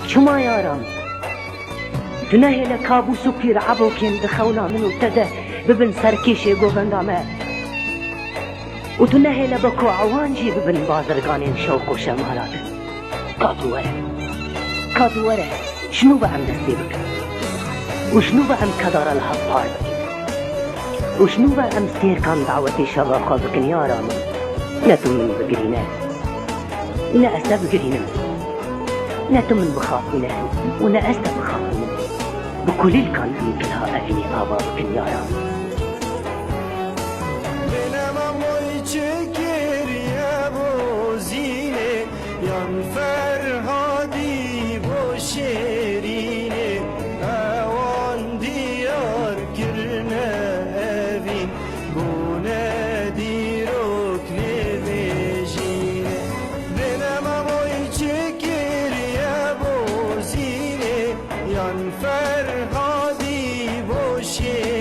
شما يارم تنهي لكابوس وبير عبو كين دخونا منو تده ببن سركيشي قوغندامه وتنهي لبكو عوانجي ببن بازرگانين شوق وشمالات كادو ورا شنو بعم دستي بك وشنو بعم كدار الهبار بك وشنو بعم ستير كان دعوتي شباخا بكن يارم نتو من بقرينا نأسا بقرينا نتو من بخافنا ونأسا بخافنا بكل كان هم كلها أفني آبا بكن يارم çekir ya bozine yan ferhadi boşerine avan diyar girne evin bu nedir okne mecine denemem oy çekir ya bozine yan ferhadi boşerine